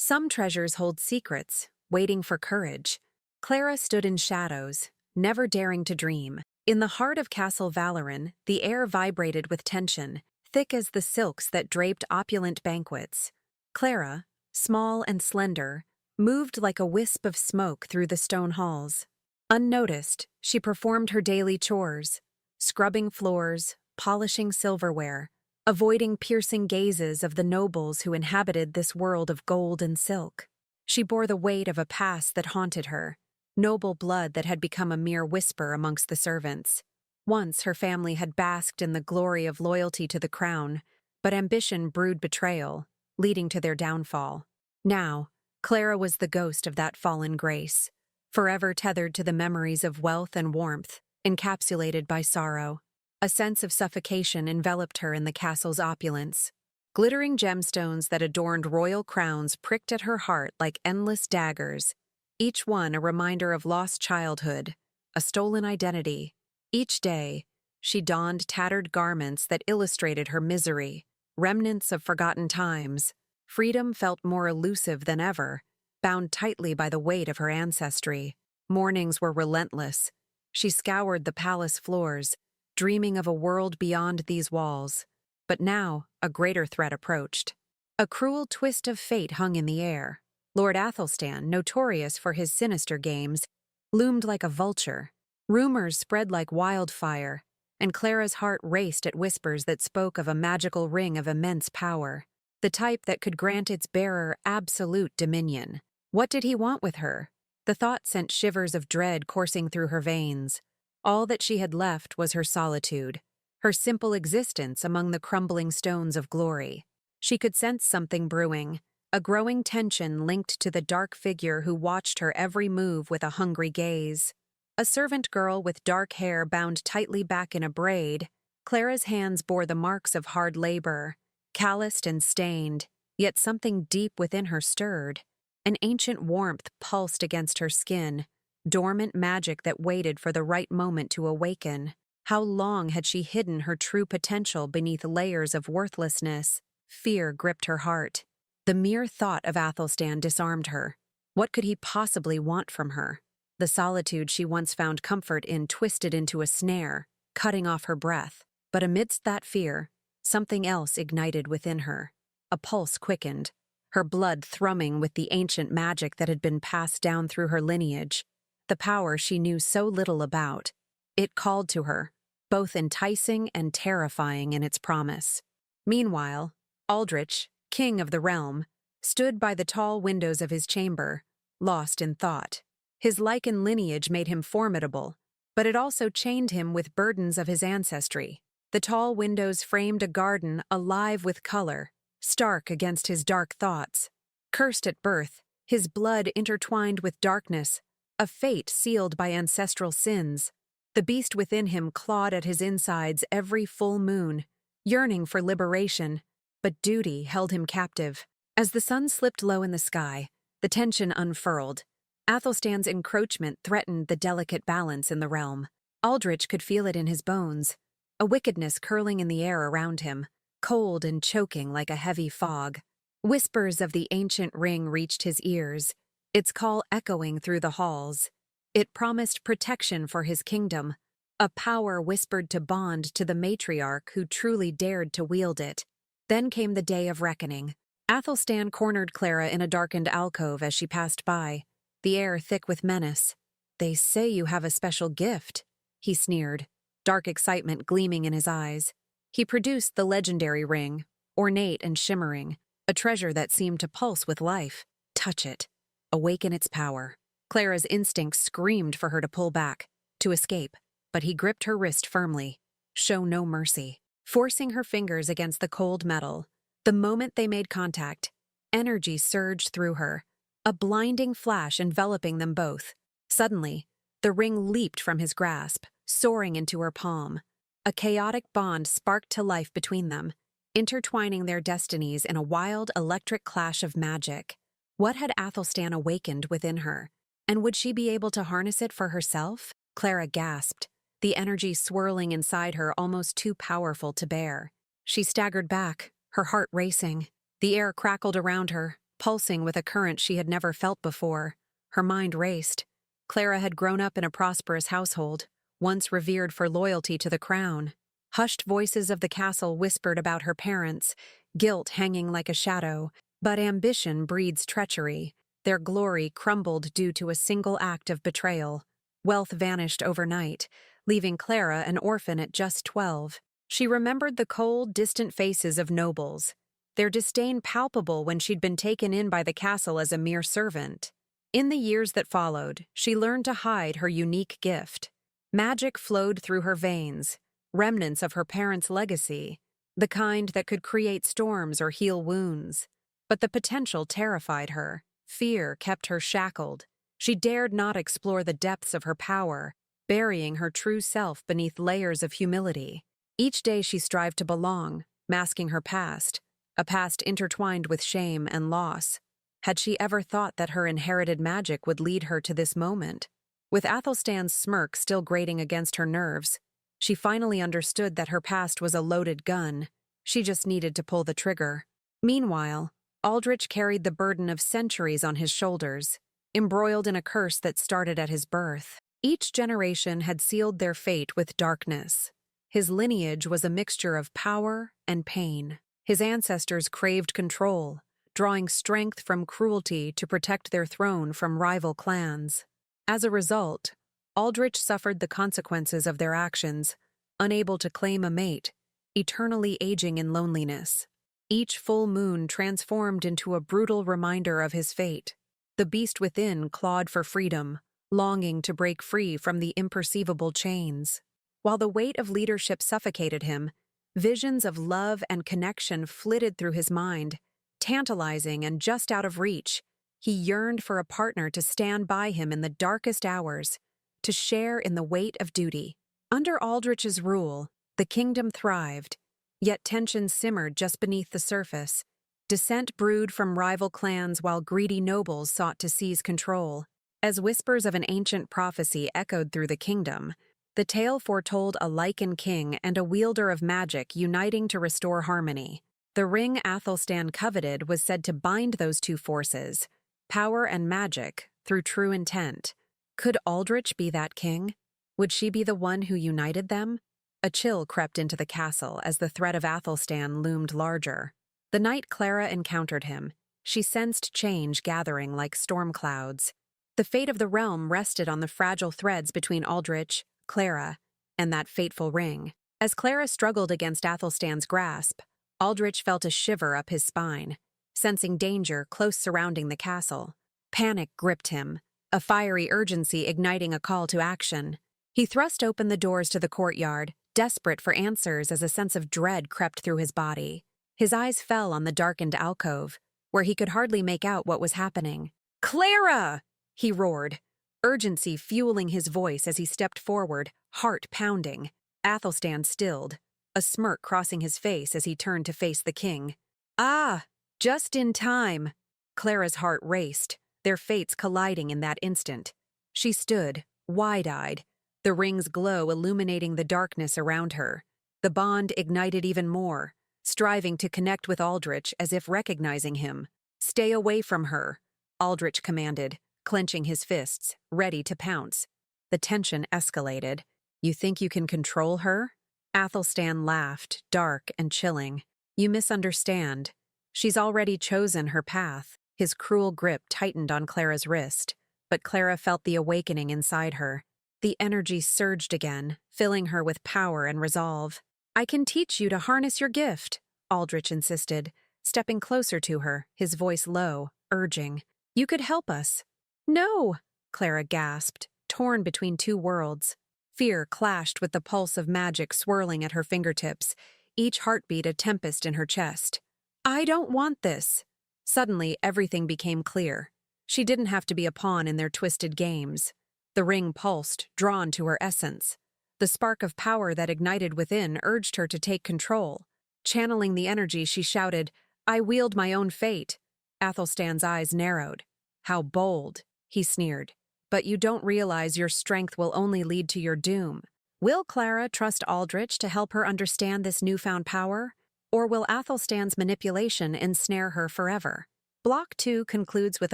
Some treasures hold secrets, waiting for courage. Clara stood in shadows, never daring to dream. In the heart of Castle Valoran, the air vibrated with tension, thick as the silks that draped opulent banquets. Clara, small and slender, moved like a wisp of smoke through the stone halls. Unnoticed, she performed her daily chores, scrubbing floors, polishing silverware, avoiding piercing gazes of the nobles who inhabited this world of gold and silk. She bore the weight of a past that haunted her, noble blood that had become a mere whisper amongst the servants. Once her family had basked in the glory of loyalty to the crown, but ambition brewed betrayal, leading to their downfall. Now, Clara was the ghost of that fallen grace, forever tethered to the memories of wealth and warmth, encapsulated by sorrow. A sense of suffocation enveloped her in the castle's opulence. Glittering gemstones that adorned royal crowns pricked at her heart like endless daggers, each one a reminder of lost childhood, a stolen identity. Each day, she donned tattered garments that illustrated her misery, remnants of forgotten times. Freedom felt more elusive than ever, bound tightly by the weight of her ancestry. Mornings were relentless. She scoured the palace floors, dreaming of a world beyond these walls. But now, a greater threat approached. A cruel twist of fate hung in the air. Lord Athelstan, notorious for his sinister games, loomed like a vulture. Rumors spread like wildfire, and Clara's heart raced at whispers that spoke of a magical ring of immense power, the type that could grant its bearer absolute dominion. What did he want with her? The thought sent shivers of dread coursing through her veins. All that she had left was her solitude, her simple existence among the crumbling stones of glory. She could sense something brewing, a growing tension linked to the dark figure who watched her every move with a hungry gaze. A servant girl with dark hair bound tightly back in a braid, Clara's hands bore the marks of hard labor, calloused and stained, yet something deep within her stirred. An ancient warmth pulsed against her skin, dormant magic that waited for the right moment to awaken. How long had she hidden her true potential beneath layers of worthlessness? Fear gripped her heart. The mere thought of Athelstan disarmed her. What could he possibly want from her? The solitude she once found comfort in twisted into a snare, cutting off her breath. But amidst that fear, something else ignited within her. A pulse quickened, her blood thrumming with the ancient magic that had been passed down through her lineage, the power she knew so little about. It called to her, both enticing and terrifying in its promise. Meanwhile, Aldrich, king of the realm, stood by the tall windows of his chamber, lost in thought. His Lycan lineage made him formidable, but it also chained him with burdens of his ancestry. The tall windows framed a garden alive with color, stark against his dark thoughts. Cursed at birth, his blood intertwined with darkness, a fate sealed by ancestral sins. The beast within him clawed at his insides every full moon, yearning for liberation, but duty held him captive. As the sun slipped low in the sky, the tension unfurled. Athelstan's encroachment threatened the delicate balance in the realm. Aldrich could feel it in his bones, a wickedness curling in the air around him, cold and choking like a heavy fog. Whispers of the ancient ring reached his ears, its call echoing through the halls. It promised protection for his kingdom, a power whispered to bond to the matriarch who truly dared to wield it. Then came the day of reckoning. Athelstan cornered Clara in a darkened alcove as she passed by, the air thick with menace. "They say you have a special gift," he sneered, dark excitement gleaming in his eyes. He produced the legendary ring, ornate and shimmering, a treasure that seemed to pulse with life. Touch it. Awaken its power. Clara's instincts screamed for her to pull back, to escape, but he gripped her wrist firmly. Show no mercy. Forcing her fingers against the cold metal, the moment they made contact, energy surged through her, a blinding flash enveloping them both. Suddenly, the ring leaped from his grasp, soaring into her palm. A chaotic bond sparked to life between them, intertwining their destinies in a wild electric clash of magic. What had Athelstan awakened within her? And would she be able to harness it for herself? Clara gasped, the energy swirling inside her almost too powerful to bear. She staggered back, her heart racing. The air crackled around her, pulsing with a current she had never felt before. Her mind raced. Clara had grown up in a prosperous household, once revered for loyalty to the crown. Hushed voices of the castle whispered about her parents, guilt hanging like a shadow, but ambition breeds treachery. Their glory crumbled due to a single act of betrayal. Wealth vanished overnight, leaving Clara an orphan at just 12. She remembered the cold, distant faces of nobles, their disdain palpable when she'd been taken in by the castle as a mere servant. In the years that followed, she learned to hide her unique gift. Magic flowed through her veins, remnants of her parents' legacy, the kind that could create storms or heal wounds. But the potential terrified her. Fear kept her shackled. She dared not explore the depths of her power, burying her true self beneath layers of humility. Each day she strived to belong, masking her past, a past intertwined with shame and loss. Had she ever thought that her inherited magic would lead her to this moment? With Athelstan's smirk still grating against her nerves, she finally understood that her past was a loaded gun. She just needed to pull the trigger. Meanwhile, Aldrich carried the burden of centuries on his shoulders, embroiled in a curse that started at his birth. Each generation had sealed their fate with darkness. His lineage was a mixture of power and pain. His ancestors craved control, drawing strength from cruelty to protect their throne from rival clans. As a result, Aldrich suffered the consequences of their actions, unable to claim a mate, eternally aging in loneliness. Each full moon transformed into a brutal reminder of his fate. The beast within clawed for freedom, longing to break free from the imperceivable chains. While the weight of leadership suffocated him, visions of love and connection flitted through his mind, tantalizing and just out of reach. He yearned for a partner to stand by him in the darkest hours, to share in the weight of duty. Under Aldrich's rule, the kingdom thrived, yet tension simmered just beneath the surface. Dissent brewed from rival clans while greedy nobles sought to seize control. As whispers of an ancient prophecy echoed through the kingdom, the tale foretold a Lycan king and a wielder of magic uniting to restore harmony. The ring Athelstan coveted was said to bind those two forces, power and magic, through true intent. Could Aldrich be that king? Would she be the one who united them? A chill crept into the castle as the threat of Athelstan loomed larger. The night Clara encountered him, she sensed change gathering like storm clouds. The fate of the realm rested on the fragile threads between Aldrich, Clara, and that fateful ring. As Clara struggled against Athelstan's grasp, Aldrich felt a shiver up his spine, sensing danger close surrounding the castle. Panic gripped him, a fiery urgency igniting a call to action. He thrust open the doors to the courtyard, desperate for answers as a sense of dread crept through his body. His eyes fell on the darkened alcove, where he could hardly make out what was happening. "Clara!" he roared, urgency fueling his voice as he stepped forward, heart pounding. Athelstan stilled, a smirk crossing his face as he turned to face the king. "Ah, just in time." Clara's heart raced, their fates colliding in that instant. She stood, wide-eyed, the ring's glow illuminating the darkness around her. The bond ignited even more, striving to connect with Aldrich as if recognizing him. "Stay away from her," Aldrich commanded, clenching his fists, ready to pounce. The tension escalated. "You think you can control her?" Athelstan laughed, dark and chilling. "You misunderstand. She's already chosen her path." His cruel grip tightened on Clara's wrist, but Clara felt the awakening inside her. The energy surged again, filling her with power and resolve. "I can teach you to harness your gift," Aldrich insisted, stepping closer to her, his voice low, urging. "You could help us." "No," Clara gasped, torn between two worlds. Fear clashed with the pulse of magic swirling at her fingertips, each heartbeat a tempest in her chest. "I don't want this." Suddenly, everything became clear. She didn't have to be a pawn in their twisted games. The ring pulsed, drawn to her essence. The spark of power that ignited within urged her to take control. Channeling the energy, she shouted, "I wield my own fate." Athelstan's eyes narrowed. "How bold," he sneered. "But you don't realize your strength will only lead to your doom. Will Clara trust Aldrich to help her understand this newfound power? Or will Athelstan's manipulation ensnare her forever?" Block 2 concludes with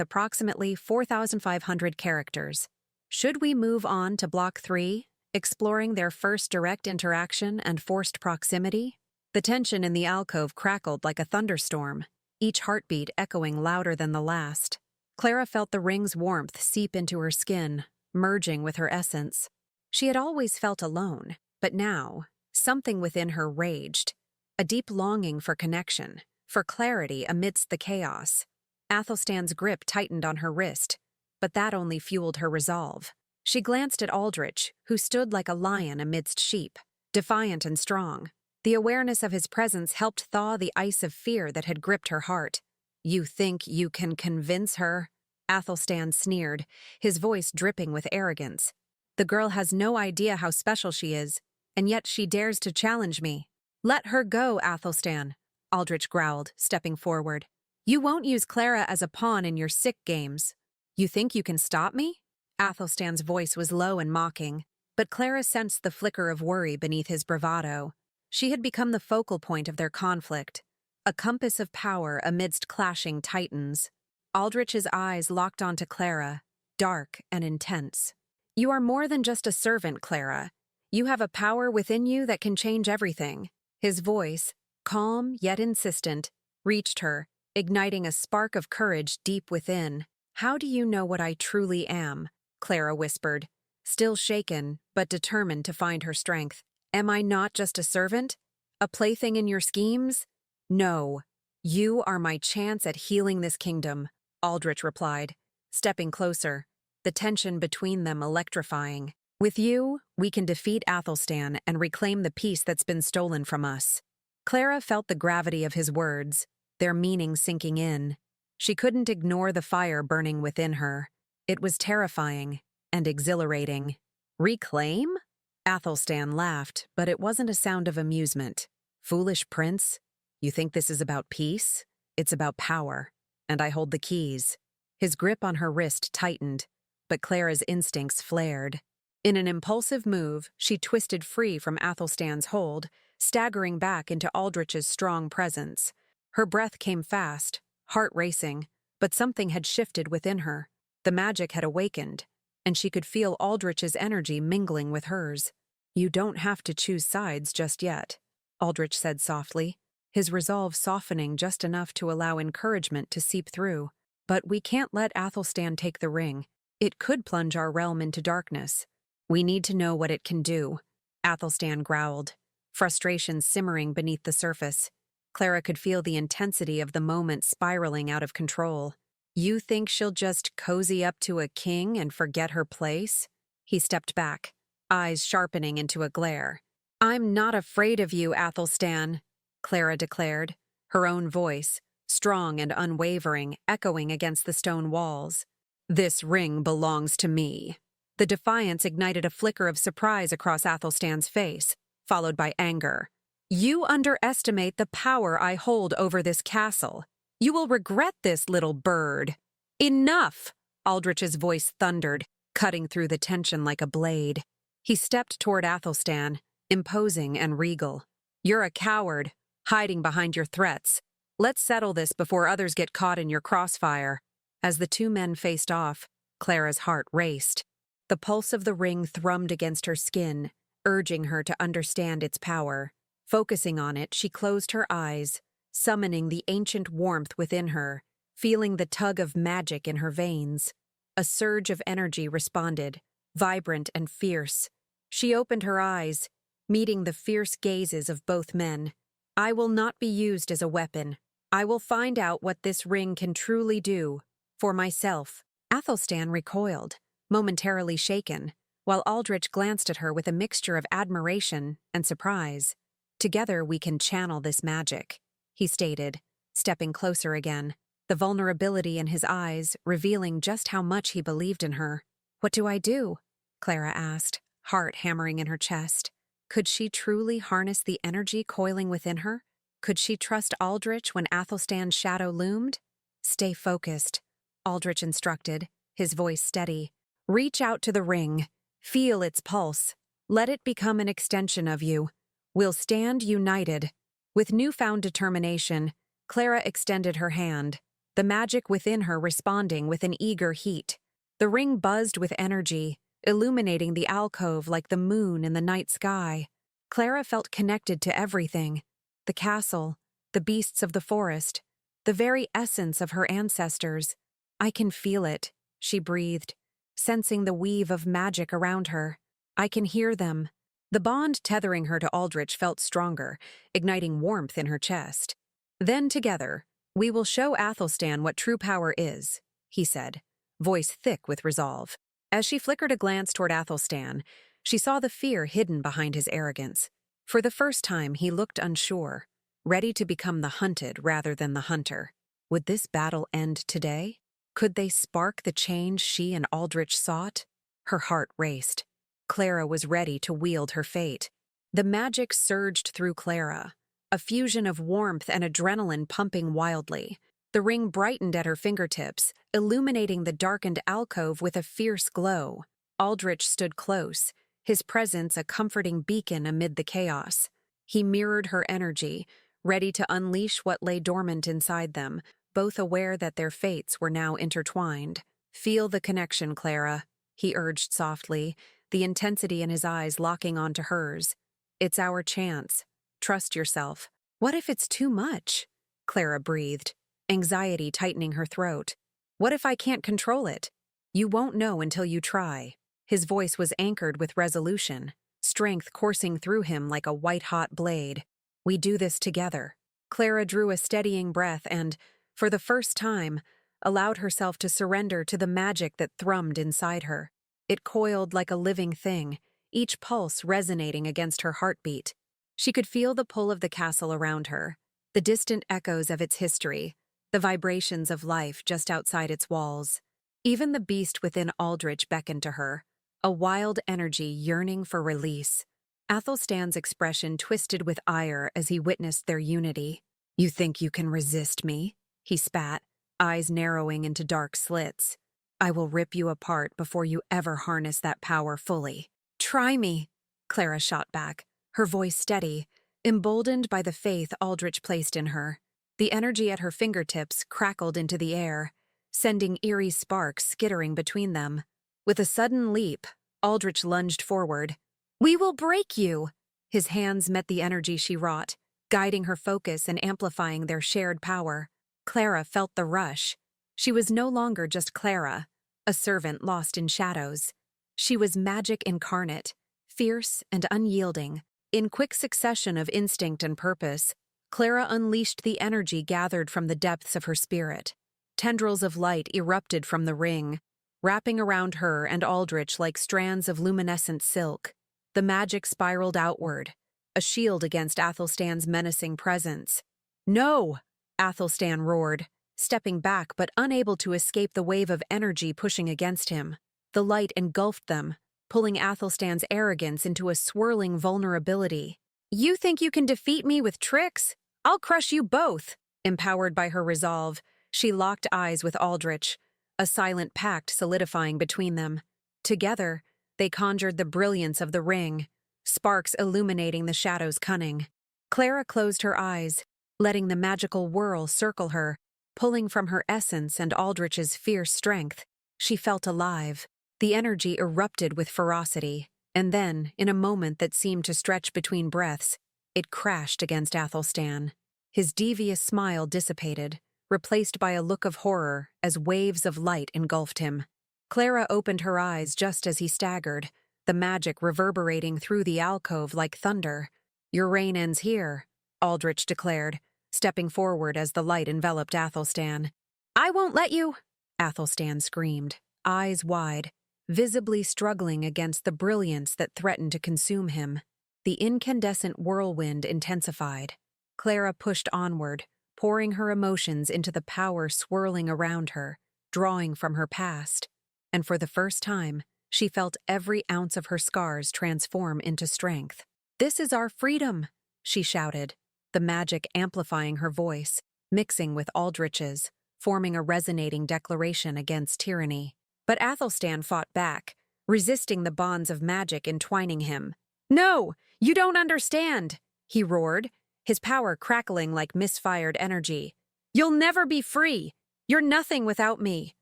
approximately 4,500 characters. Should we move on to Block 3, exploring their first direct interaction and forced proximity? The tension in the alcove crackled like a thunderstorm, each heartbeat echoing louder than the last. Clara felt the ring's warmth seep into her skin, merging with her essence. She had always felt alone, but now, something within her raged, a deep longing for connection, for clarity amidst the chaos. Athelstan's grip tightened on her wrist, but that only fueled her resolve. She glanced at Aldrich, who stood like a lion amidst sheep, defiant and strong. The awareness of his presence helped thaw the ice of fear that had gripped her heart. "You think you can convince her?" Athelstan sneered, his voice dripping with arrogance. "The girl has no idea how special she is, and yet she dares to challenge me." "Let her go, Athelstan," Aldrich growled, stepping forward. "You won't use Clara as a pawn in your sick games. You think you can stop me?" Athelstan's voice was low and mocking, but Clara sensed the flicker of worry beneath his bravado. She had become the focal point of their conflict, a compass of power amidst clashing titans. Aldrich's eyes locked onto Clara, dark and intense. "You are more than just a servant, Clara. You have a power within you that can change everything." His voice, calm yet insistent, reached her, igniting a spark of courage deep within. "How do you know what I truly am?" Clara whispered, still shaken but determined to find her strength. "Am I not just a servant? A plaything in your schemes?" "No, you are my chance at healing this kingdom," Aldrich replied, stepping closer, the tension between them electrifying. "With you, we can defeat Athelstan and reclaim the peace that's been stolen from us." Clara felt the gravity of his words, their meaning sinking in. She couldn't ignore the fire burning within her. It was terrifying and exhilarating. "Reclaim?" Athelstan laughed, but it wasn't a sound of amusement. "Foolish prince, you think this is about peace? It's about power, and I hold the keys." His grip on her wrist tightened, but Clara's instincts flared. In an impulsive move, she twisted free from Athelstan's hold, staggering back into Aldrich's strong presence. Her breath came fast, heart racing, but something had shifted within her. The magic had awakened, and she could feel Aldrich's energy mingling with hers. "You don't have to choose sides just yet," Aldrich said softly, his resolve softening just enough to allow encouragement to seep through. "But we can't let Athelstan take the ring. It could plunge our realm into darkness. We need to know what it can do," Athelstan growled, frustration simmering beneath the surface. Clara could feel the intensity of the moment spiraling out of control. "You think she'll just cozy up to a king and forget her place?" He stepped back, eyes sharpening into a glare. "I'm not afraid of you, Athelstan," Clara declared, her own voice, strong and unwavering, echoing against the stone walls. "This ring belongs to me." The defiance ignited a flicker of surprise across Athelstan's face, followed by anger. "You underestimate the power I hold over this castle. You will regret this, little bird." "Enough!" Aldrich's voice thundered, cutting through the tension like a blade. He stepped toward Athelstan, imposing and regal. "You're a coward, hiding behind your threats. Let's settle this before others get caught in your crossfire." As the two men faced off, Clara's heart raced. The pulse of the ring thrummed against her skin, urging her to understand its power. Focusing on it, she closed her eyes, summoning the ancient warmth within her, feeling the tug of magic in her veins. A surge of energy responded, vibrant and fierce. She opened her eyes, meeting the fierce gazes of both men. "I will not be used as a weapon. I will find out what this ring can truly do, for myself." Athelstan recoiled, momentarily shaken, while Aldrich glanced at her with a mixture of admiration and surprise. "Together we can channel this magic," he stated, stepping closer again, the vulnerability in his eyes revealing just how much he believed in her. "What do I do?" Clara asked, heart hammering in her chest. Could she truly harness the energy coiling within her? Could she trust Aldrich when Athelstan's shadow loomed? "Stay focused," Aldrich instructed, his voice steady. "Reach out to the ring. Feel its pulse. Let it become an extension of you. We'll stand united." With newfound determination, Clara extended her hand, the magic within her responding with an eager heat. The ring buzzed with energy, illuminating the alcove like the moon in the night sky. Clara felt connected to everything: the castle, the beasts of the forest, the very essence of her ancestors. "I can feel it," she breathed, sensing the weave of magic around her. "I can hear them." The bond tethering her to Aldrich felt stronger, igniting warmth in her chest. "Then together, we will show Athelstan what true power is," he said, voice thick with resolve. As she flickered a glance toward Athelstan, she saw the fear hidden behind his arrogance. For the first time, he looked unsure, ready to become the hunted rather than the hunter. Would this battle end today? Could they spark the change she and Aldrich sought? Her heart raced. Clara was ready to wield her fate. The magic surged through Clara, a fusion of warmth and adrenaline pumping wildly. The ring brightened at her fingertips, illuminating the darkened alcove with a fierce glow. Aldrich stood close, his presence a comforting beacon amid the chaos. He mirrored her energy, ready to unleash what lay dormant inside them, both aware that their fates were now intertwined. "Feel the connection, Clara," he urged softly, the intensity in his eyes locking onto hers. "It's our chance. Trust yourself." "What if it's too much?" Clara breathed, anxiety tightening her throat. "What if I can't control it?" "You won't know until you try." His voice was anchored with resolution, strength coursing through him like a white-hot blade. "We do this together." Clara drew a steadying breath and, for the first time, allowed herself to surrender to the magic that thrummed inside her. It coiled like a living thing, each pulse resonating against her heartbeat. She could feel the pull of the castle around her, the distant echoes of its history, the vibrations of life just outside its walls. Even the beast within Aldrich beckoned to her, a wild energy yearning for release. Athelstan's expression twisted with ire as he witnessed their unity. "You think you can resist me?" he spat, eyes narrowing into dark slits. "I will rip you apart before you ever harness that power fully." "Try me," Clara shot back, her voice steady, emboldened by the faith Aldrich placed in her. The energy at her fingertips crackled into the air, sending eerie sparks skittering between them. With a sudden leap, Aldrich lunged forward. "We will break you!" His hands met the energy she wrought, guiding her focus and amplifying their shared power. Clara felt the rush. She was no longer just Clara, a servant lost in shadows. She was magic incarnate, fierce and unyielding. In quick succession of instinct and purpose, Clara unleashed the energy gathered from the depths of her spirit. Tendrils of light erupted from the ring, wrapping around her and Aldrich like strands of luminescent silk. The magic spiraled outward, a shield against Athelstan's menacing presence. "No!" Athelstan roared, stepping back but unable to escape the wave of energy pushing against him. The light engulfed them, pulling Athelstan's arrogance into a swirling vulnerability. "You think you can defeat me with tricks? I'll crush you both!" Empowered by her resolve, she locked eyes with Aldrich, a silent pact solidifying between them. Together, they conjured the brilliance of the ring, sparks illuminating the shadow's cunning. Clara closed her eyes, letting the magical whirl circle her, pulling from her essence and Aldrich's fierce strength. She felt alive. The energy erupted with ferocity, and then, in a moment that seemed to stretch between breaths, it crashed against Athelstan. His devious smile dissipated, replaced by a look of horror as waves of light engulfed him. Clara opened her eyes just as he staggered, the magic reverberating through the alcove like thunder. "Your reign ends here," Aldrich declared, stepping forward as the light enveloped Athelstan. "I won't let you!" Athelstan screamed, eyes wide, visibly struggling against the brilliance that threatened to consume him. The incandescent whirlwind intensified. Clara pushed onward, pouring her emotions into the power swirling around her, drawing from her past. And for the first time, she felt every ounce of her scars transform into strength. "This is our freedom!" she shouted, the magic amplifying her voice, mixing with Aldrich's, forming a resonating declaration against tyranny. But Athelstan fought back, resisting the bonds of magic entwining him. "No, you don't understand!" he roared, his power crackling like misfired energy. "You'll never be free! You're nothing without me.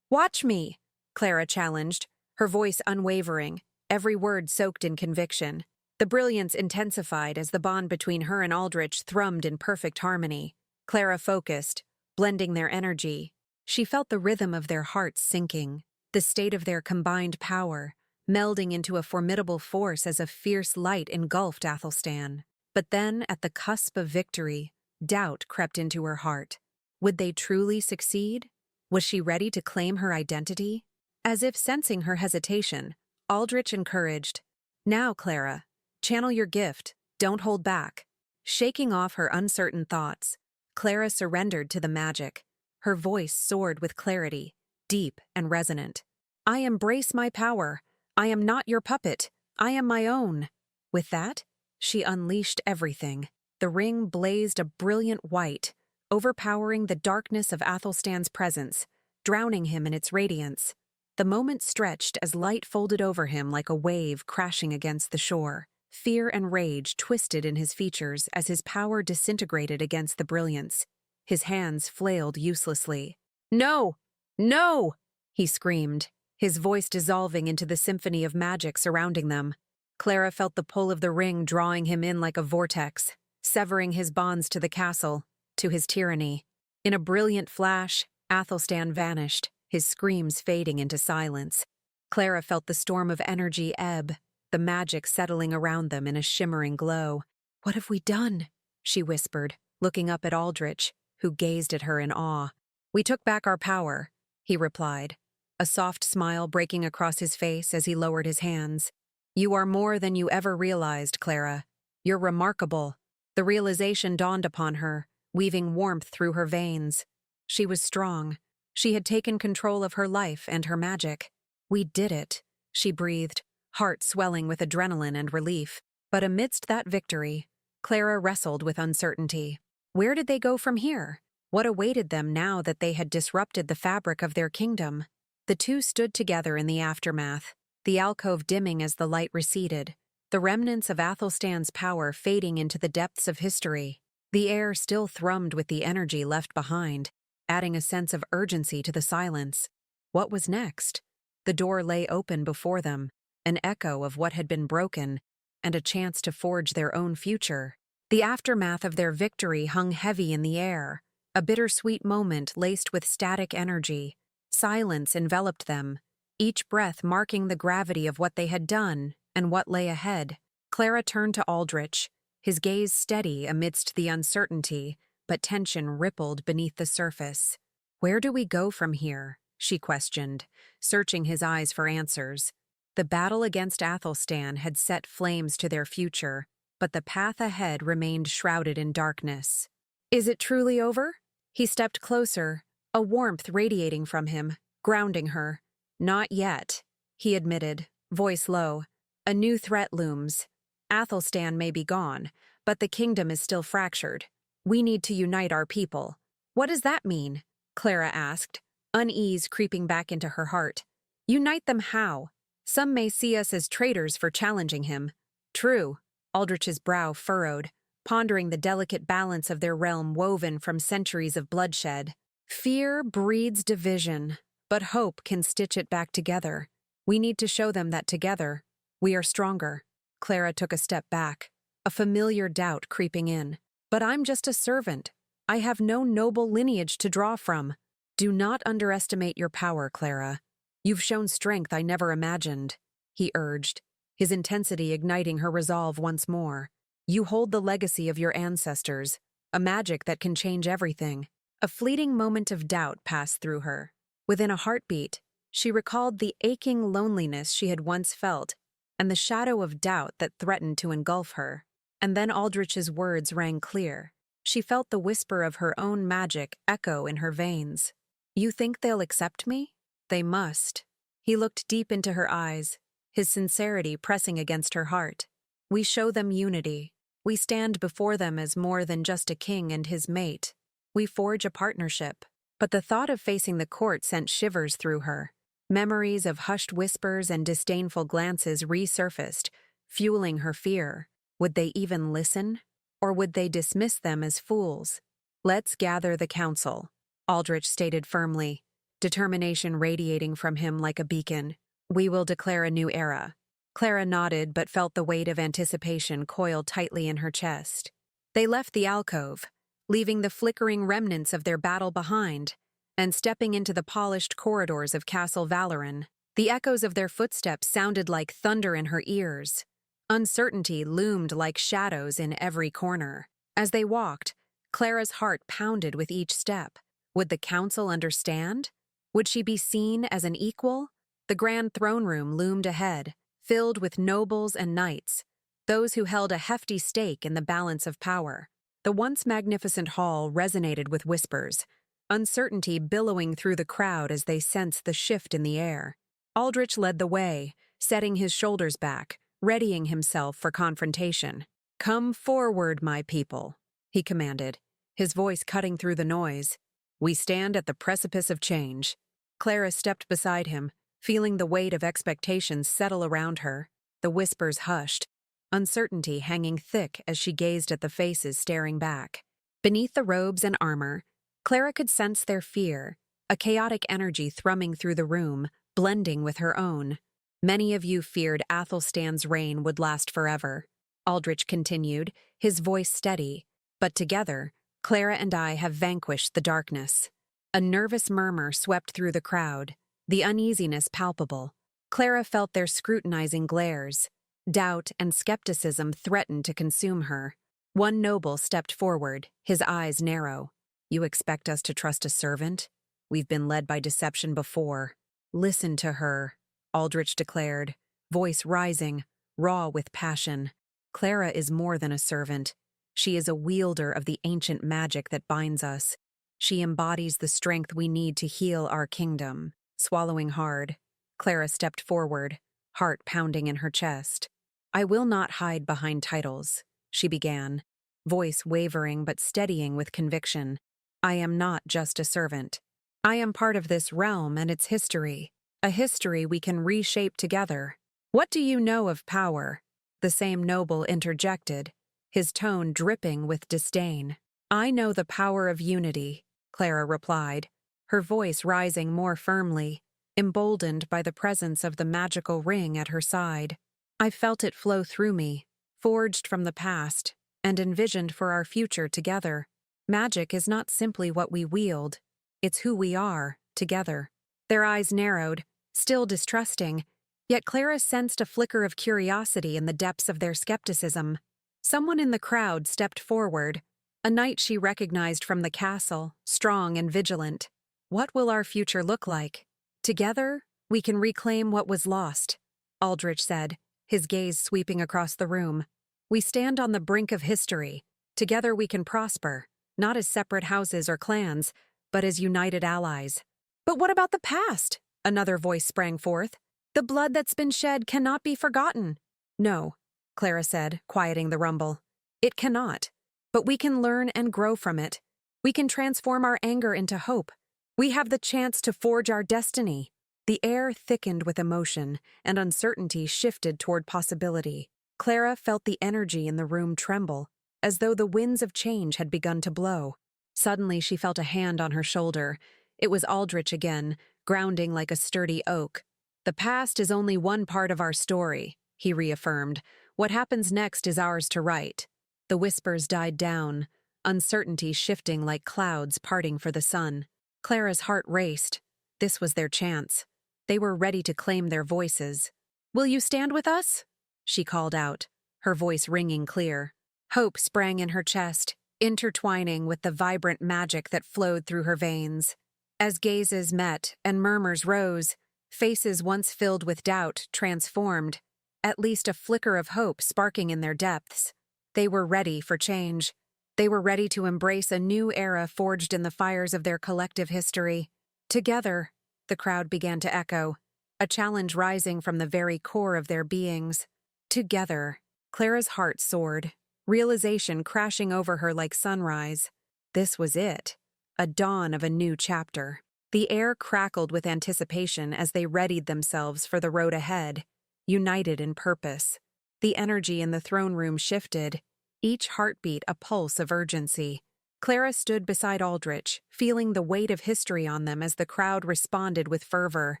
Watch me, Clara challenged, her voice unwavering, every word soaked in conviction. The brilliance intensified as the bond between her and Aldrich thrummed in perfect harmony. Clara focused, blending their energy. She felt the rhythm of their hearts sinking, the state of their combined power, melding into a formidable force as a fierce light engulfed Athelstan. But then, at the cusp of victory, doubt crept into her heart. Would they truly succeed? Was she ready to claim her identity? As if sensing her hesitation, Aldrich encouraged, "Now, Clara, channel your gift, don't hold back." Shaking off her uncertain thoughts, Clara surrendered to the magic. Her voice soared with clarity, deep and resonant. "I embrace my power. I am not your puppet. I am my own." With that, she unleashed everything. The ring blazed a brilliant white, overpowering the darkness of Athelstan's presence, drowning him in its radiance. The moment stretched as light folded over him like a wave crashing against the shore. Fear and rage twisted in his features as his power disintegrated against the brilliance. His hands flailed uselessly. "No! No!" he screamed, his voice dissolving into the symphony of magic surrounding them. Clara felt the pull of the ring drawing him in like a vortex, severing his bonds to the castle, to his tyranny. In a brilliant flash, Athelstan vanished, his screams fading into silence. Clara felt the storm of energy ebb, the magic settling around them in a shimmering glow. "What have we done?" she whispered, looking up at Aldrich, who gazed at her in awe. "We took back our power," he replied, a soft smile breaking across his face as he lowered his hands. "You are more than you ever realized, Clara. You're remarkable." The realization dawned upon her, weaving warmth through her veins. She was strong. She had taken control of her life and her magic. "We did it," she breathed, heart swelling with adrenaline and relief. But amidst that victory, Clara wrestled with uncertainty. Where did they go from here? What awaited them now that they had disrupted the fabric of their kingdom? The two stood together in the aftermath, the alcove dimming as the light receded, the remnants of Athelstan's power fading into the depths of history. The air still thrummed with the energy left behind, adding a sense of urgency to the silence. What was next? The door lay open before them, an echo of what had been broken, and a chance to forge their own future. The aftermath of their victory hung heavy in the air, a bittersweet moment laced with static energy. Silence enveloped them, each breath marking the gravity of what they had done and what lay ahead. Clara turned to Aldrich, his gaze steady amidst the uncertainty, but tension rippled beneath the surface. "Where do we go from here?" she questioned, searching his eyes for answers. The battle against Athelstan had set flames to their future, but the path ahead remained shrouded in darkness. "Is it truly over?" He stepped closer, a warmth radiating from him, grounding her. "Not yet," he admitted, voice low. "A new threat looms. Athelstan may be gone, but the kingdom is still fractured. We need to unite our people." "What does that mean?" Clara asked, unease creeping back into her heart. "Unite them how? Some may see us as traitors for challenging him." "True," Aldrich's brow furrowed, pondering the delicate balance of their realm woven from centuries of bloodshed. "Fear breeds division, but hope can stitch it back together. We need to show them that together, we are stronger." Clara took a step back, a familiar doubt creeping in. "But I'm just a servant. I have no noble lineage to draw from." "Do not underestimate your power, Clara. You've shown strength I never imagined," he urged, his intensity igniting her resolve once more. "You hold the legacy of your ancestors, a magic that can change everything." A fleeting moment of doubt passed through her. Within a heartbeat, she recalled the aching loneliness she had once felt and the shadow of doubt that threatened to engulf her. And then Aldrich's words rang clear. She felt the whisper of her own magic echo in her veins. "You think they'll accept me? They must." He looked deep into her eyes, his sincerity pressing against her heart. "We show them unity. We stand before them as more than just a king and his mate. We forge a partnership." But the thought of facing the court sent shivers through her. Memories of hushed whispers and disdainful glances resurfaced, fueling her fear. Would they even listen? Or would they dismiss them as fools? "Let's gather the council," Aldrich stated firmly, determination radiating from him like a beacon. We will declare a new era. Clara nodded but felt the weight of anticipation coiled tightly in her chest. They left the alcove, leaving the flickering remnants of their battle behind, and stepping into the polished corridors of Castle Valoran. The echoes of their footsteps sounded like thunder in her ears. Uncertainty loomed like shadows in every corner. As they walked, Clara's heart pounded with each step. Would the council understand? Would she be seen as an equal? The grand throne room loomed ahead, filled with nobles and knights, those who held a hefty stake in the balance of power. The once magnificent hall resonated with whispers, uncertainty billowing through the crowd as they sensed the shift in the air. Aldrich led the way, setting his shoulders back, readying himself for confrontation. "Come forward, my people," he commanded, his voice cutting through the noise. "We stand at the precipice of change." Clara stepped beside him, feeling the weight of expectations settle around her. The whispers hushed, uncertainty hanging thick as she gazed at the faces staring back. Beneath the robes and armor, Clara could sense their fear, a chaotic energy thrumming through the room, blending with her own. "Many of you feared Athelstan's reign would last forever," Aldrich continued, his voice steady. "But together, Clara and I have vanquished the darkness." A nervous murmur swept through the crowd, the uneasiness palpable. Clara felt their scrutinizing glares. Doubt and skepticism threatened to consume her. One noble stepped forward, his eyes narrow. "You expect us to trust a servant? We've been led by deception before." "Listen to her," Aldrich declared, voice rising, raw with passion. "Clara is more than a servant. She is a wielder of the ancient magic that binds us. She embodies the strength we need to heal our kingdom." Swallowing hard, Clara stepped forward, heart pounding in her chest. "I will not hide behind titles," she began, voice wavering but steadying with conviction. "I am not just a servant. I am part of this realm and its history, a history we can reshape together." "What do you know of power?" the same noble interjected, his tone dripping with disdain. "I know the power of unity," Clara replied, her voice rising more firmly, emboldened by the presence of the magical ring at her side. "I felt it flow through me, forged from the past, and envisioned for our future together. Magic is not simply what we wield, it's who we are, together." Their eyes narrowed, still distrusting, yet Clara sensed a flicker of curiosity in the depths of their skepticism. Someone in the crowd stepped forward, a knight she recognized from the castle, strong and vigilant. "What will our future look like? Together, we can reclaim what was lost," Aldrich said, his gaze sweeping across the room. "We stand on the brink of history. Together we can prosper, not as separate houses or clans, but as united allies." "But what about the past?" another voice sprang forth. "The blood that's been shed cannot be forgotten." "No," Clara said, quieting the rumble. "It cannot. But we can learn and grow from it. We can transform our anger into hope. We have the chance to forge our destiny." The air thickened with emotion, and uncertainty shifted toward possibility. Clara felt the energy in the room tremble, as though the winds of change had begun to blow. Suddenly she felt a hand on her shoulder. It was Aldrich again, grounding like a sturdy oak. "The past is only one part of our story," he reaffirmed. "What happens next is ours to write." The whispers died down, uncertainty shifting like clouds parting for the sun. Clara's heart raced. This was their chance. They were ready to claim their voices. "Will you stand with us?" she called out, her voice ringing clear. Hope sprang in her chest, intertwining with the vibrant magic that flowed through her veins. As gazes met and murmurs rose, faces once filled with doubt transformed, at least a flicker of hope sparking in their depths. They were ready for change. They were ready to embrace a new era forged in the fires of their collective history. "Together," the crowd began to echo, a challenge rising from the very core of their beings. "Together." Clara's heart soared, realization crashing over her like sunrise. This was it, a dawn of a new chapter. The air crackled with anticipation as they readied themselves for the road ahead, united in purpose. The energy in the throne room shifted, each heartbeat a pulse of urgency. Clara stood beside Aldrich, feeling the weight of history on them as the crowd responded with fervor.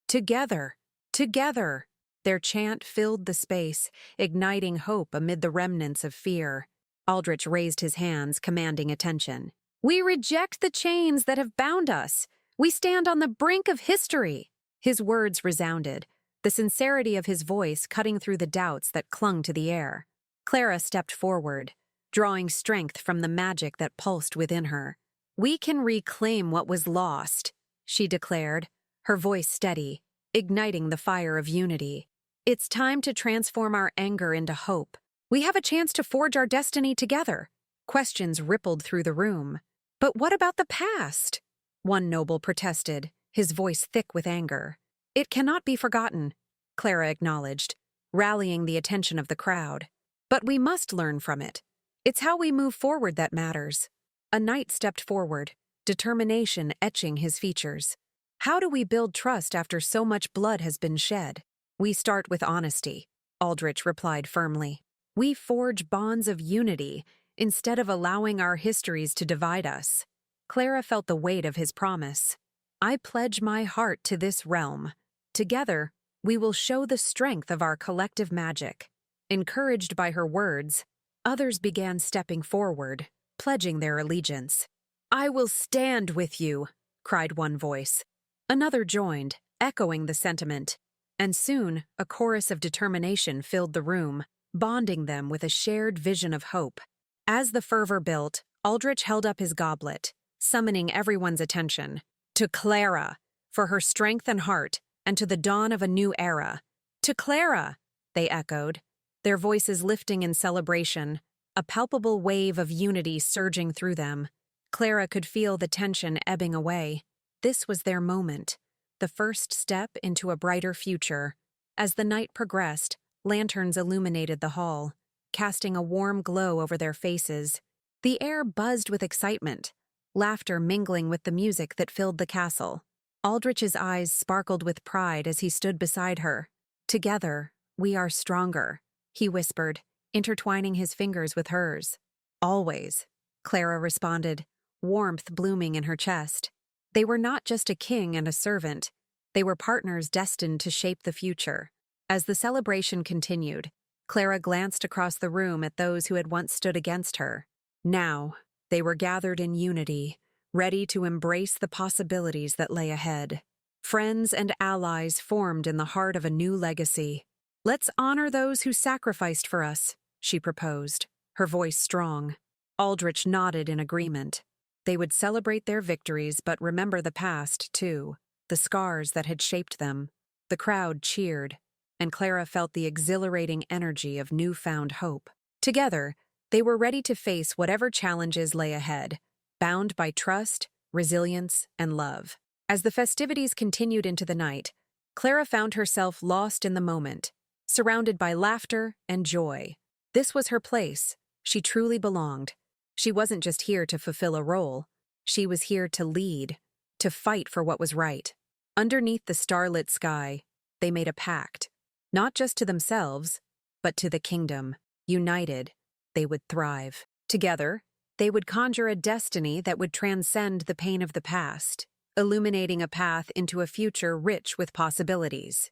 Together! Together! Their chant filled the space, igniting hope amid the remnants of fear. Aldrich raised his hands, commanding attention. We reject the chains that have bound us. We stand on the brink of history. His words resounded, the sincerity of his voice cutting through the doubts that clung to the air. Clara stepped forward, drawing strength from the magic that pulsed within her. We can reclaim what was lost, she declared, her voice steady, igniting the fire of unity. It's time to transform our anger into hope. We have a chance to forge our destiny together. Questions rippled through the room. But what about the past? One noble protested, his voice thick with anger. It cannot be forgotten, Clara acknowledged, rallying the attention of the crowd. But we must learn from it. It's how we move forward that matters. A knight stepped forward, determination etching his features. How do we build trust after so much blood has been shed? We start with honesty, Aldrich replied firmly. We forge bonds of unity instead of allowing our histories to divide us. Clara felt the weight of his promise. I pledge my heart to this realm. Together, we will show the strength of our collective magic. Encouraged by her words, others began stepping forward, pledging their allegiance. I will stand with you, cried one voice. Another joined, echoing the sentiment. And soon, a chorus of determination filled the room, bonding them with a shared vision of hope. As the fervor built, Aldrich held up his goblet, summoning everyone's attention. To Clara, for her strength and heart, and to the dawn of a new era. To Clara, they echoed, their voices lifting in celebration, a palpable wave of unity surging through them. Clara could feel the tension ebbing away. This was their moment, the first step into a brighter future. As the night progressed, lanterns illuminated the hall, casting a warm glow over their faces. The air buzzed with excitement, laughter mingling with the music that filled the castle. Aldrich's eyes sparkled with pride as he stood beside her. Together, we are stronger, he whispered, intertwining his fingers with hers. Always, Clara responded, warmth blooming in her chest. They were not just a king and a servant. They were partners destined to shape the future. As the celebration continued, Clara glanced across the room at those who had once stood against her. Now, they were gathered in unity, ready to embrace the possibilities that lay ahead. Friends and allies formed in the heart of a new legacy. Let's honor those who sacrificed for us, she proposed, her voice strong. Aldrich nodded in agreement. They would celebrate their victories but remember the past, too, the scars that had shaped them. The crowd cheered, and Clara felt the exhilarating energy of newfound hope. Together, they were ready to face whatever challenges lay ahead, bound by trust, resilience, and love. As the festivities continued into the night, Clara found herself lost in the moment, surrounded by laughter and joy. This was her place. She truly belonged. She wasn't just here to fulfill a role. She was here to lead, to fight for what was right. Underneath the starlit sky, they made a pact, not just to themselves, but to the kingdom. United, they would thrive. Together, they would conjure a destiny that would transcend the pain of the past, illuminating a path into a future rich with possibilities.